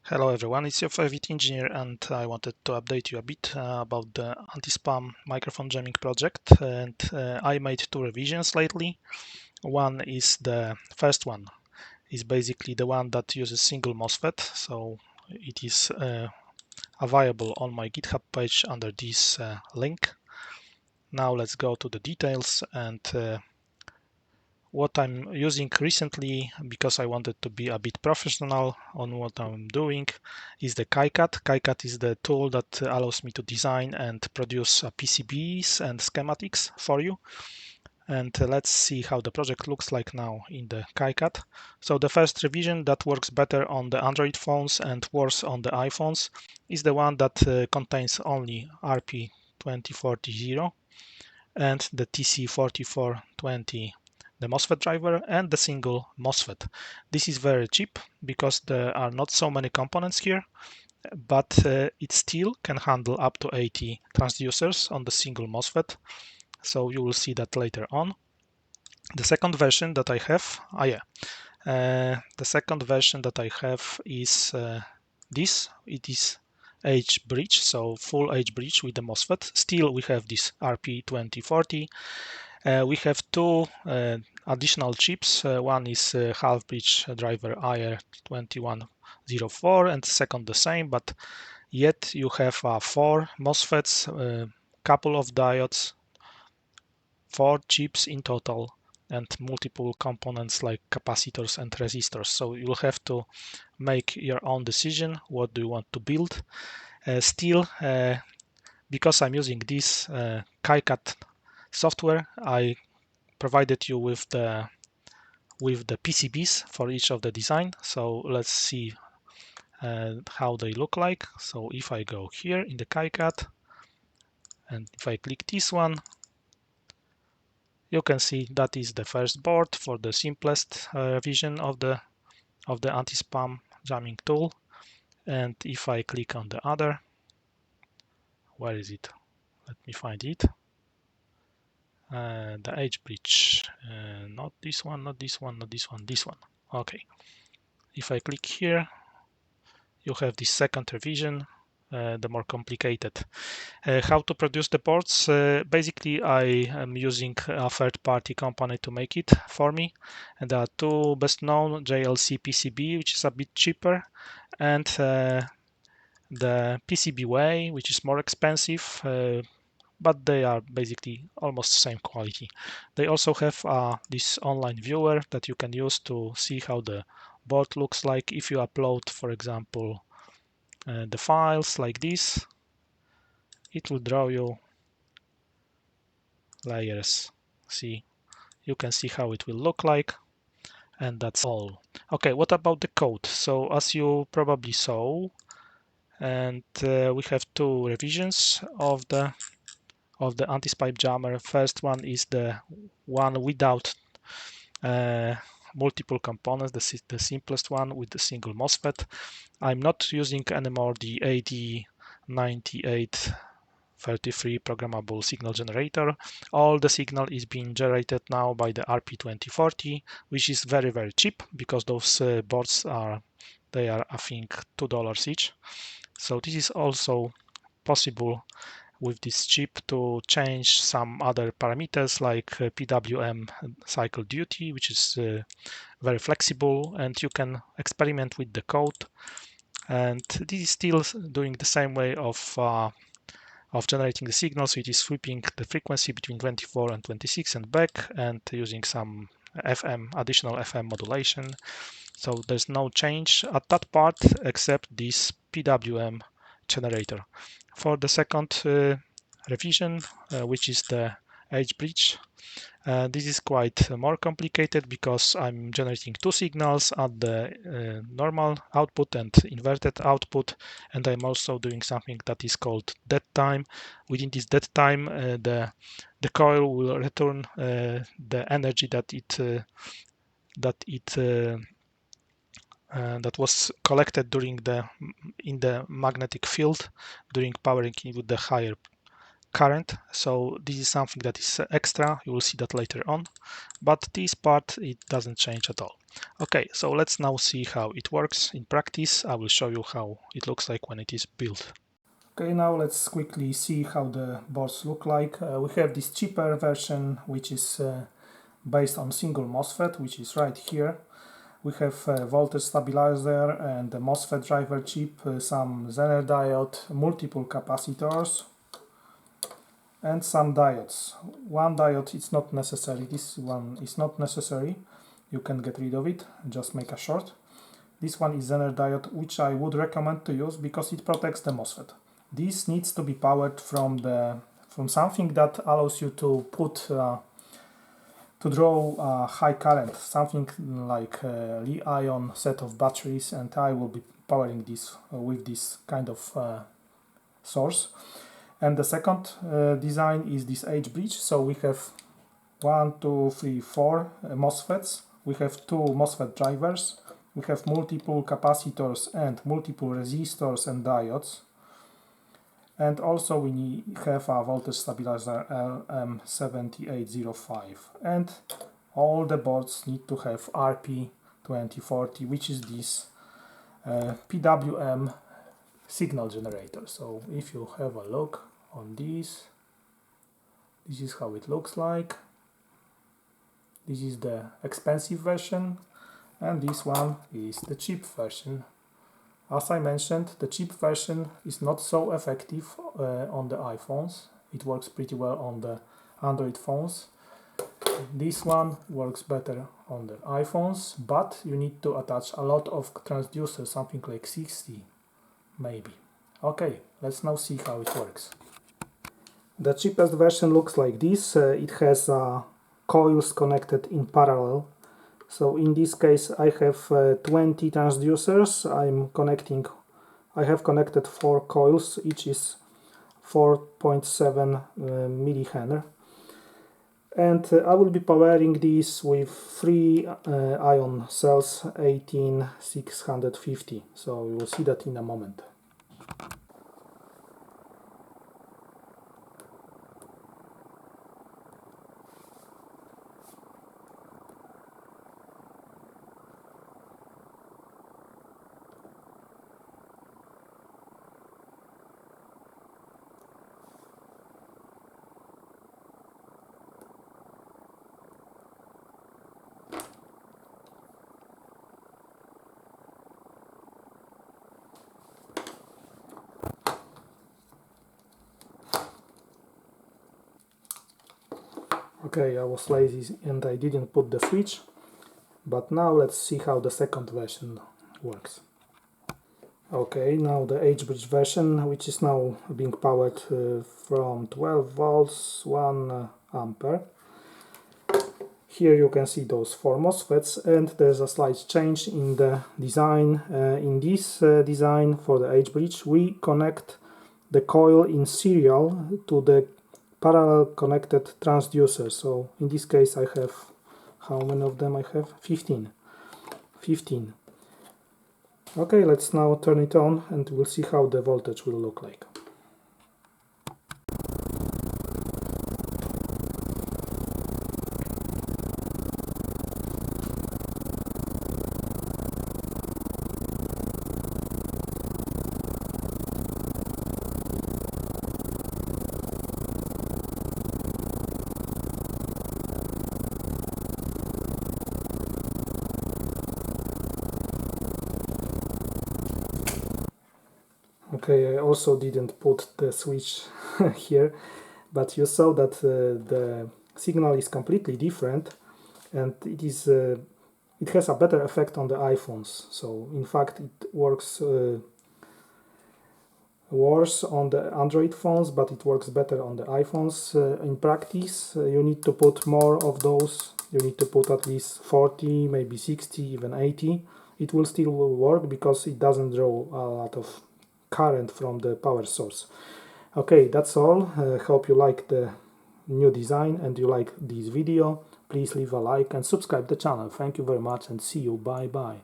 Hello everyone, it's your favorite engineer and I wanted to update you a bit about the anti-spam microphone jamming project, and I made two revisions lately. One is the first one is basically the one that uses single MOSFET, so it is available on my GitHub page under this link. Now let's go to the details, and what I'm using recently, because I wanted to be a bit professional on what I'm doing, is the Kicad. Kicad is the tool that allows me to design and produce PCBs and schematics for you. And let's see how the project looks like now in the Kicad. So the first revision that works better on the Android phones and worse on the iPhones is the one that contains only RP2040 and the TC4420, the MOSFET driver, and the single MOSFET. This is very cheap because there are not so many components here, but it still can handle up to 80 transducers on the single MOSFET. So you will see that later on. The second version that I have, the second version that I have is this. It is H-bridge, so full H-bridge with the MOSFET. Still, we have this RP2040. We have two additional chips. One is half bridge driver IR2104, and second the same, but yet you have 4 MOSFETs, couple of diodes, 4 chips in total, and multiple components like capacitors and resistors. So you'll have to make your own decision. What do you want to build? Still, because I'm using this Kicad software, I provided you with the PCBs for each of the design. So let's see how they look like. So if I go here in the Kicad and if I click this one, you can see that is the first board for the simplest version of the anti-spam jamming tool. And if I click on the other, where is it? Let me find it. The H-bridge, not this one, not this one, not this one, this one. Okay. If I click here, you have this second revision, the more complicated. How to produce the boards? Basically, I am using a third-party company to make it for me. And there are two best known, JCLPCB, which is a bit cheaper, and the PCBWAY, which is more expensive, but they are basically almost the same quality. They also have this online viewer that you can use to see how the board looks like. If you upload, for example, the files like this, it will draw you layers. See, you can see how it will look like, and that's all. Okay, what about the code? So as you probably saw, and we have two revisions of the anti-spam jammer. First one is the one without multiple components, the simplest one with the single MOSFET. I'm not using anymore the AD9833 programmable signal generator. All the signal is being generated now by the RP2040, which is very, very cheap because those boards are I think $2 each. So this is also possible with this chip to change some other parameters like PWM cycle duty, which is very flexible, and you can experiment with the code. And this is still doing the same way of generating the signal. So it is sweeping the frequency between 24 and 26 and back, and using some additional FM modulation. So there's no change at that part except this PWM generator. For the second revision, which is the H-bridge, this is quite more complicated because I'm generating two signals at the normal output and inverted output, and I'm also doing something that is called dead time. Within this dead time, the coil will return the energy that was collected in the magnetic field during powering it with the higher current, so this is something that is extra. You will see that later on, but this part, it doesn't change at all. Okay, so let's now see how it works in practice. I will show you how it looks like when it is built. Okay, now let's quickly see how the boards look like. We have this cheaper version, which is based on single MOSFET, which is right here. We have a voltage stabilizer and a MOSFET driver chip, some Zener diode, multiple capacitors, and some diodes. One diode is not necessary, this one is not necessary. You can get rid of it, just make a short. This one is Zener diode, which I would recommend to use because it protects the MOSFET. This needs to be powered from something that allows you to draw a high current, something like a Li-ion set of batteries, and I will be powering this with this kind of source. And the second design is this H-bridge. So we have 1, 2, 3, 4 MOSFETs. We have 2 MOSFET drivers. We have multiple capacitors and multiple resistors and diodes. And also we have a voltage stabilizer LM7805. And all the boards need to have RP2040, which is this PWM signal generator. So if you have a look on this is how it looks like. This is the expensive version, and this one is the cheap version. As I mentioned, the cheap version is not so effective on the iPhones. It works pretty well on the Android phones. This one works better on the iPhones, but you need to attach a lot of transducers, something like 60 maybe. Okay, let's now see how it works. The cheapest version looks like this. It has coils connected in parallel. So in this case I have 20 transducers. I have connected 4 coils, each is 4.7 millihenr. And I will be powering this with 3 ion cells 18650. So you will see that in a moment. Okay, I was lazy and I didn't put the switch, but now let's see how the second version works. Okay, now the H-bridge version, which is now being powered from 12 volts, 1 ampere. Here you can see those 4 MOSFETs, and there's a slight change in the design. In this design for the H-bridge, we connect the coil in serial to the parallel connected transducer. So in this case I have, how many of them I have? 15. Okay, let's now turn it on and we'll see how the voltage will look like. Okay, I also didn't put the switch here, but you saw that the signal is completely different, and it has a better effect on the iPhones. So in fact it works worse on the Android phones, but it works better on the iPhones. In practice you need to put more of those. You need to put at least 40, maybe 60, even 80. It will still work because it doesn't draw a lot of current from the power source. Okay, that's all. Hope you like the new design and you like this video. Please leave a like and subscribe the channel. Thank you very much and see you. Bye bye.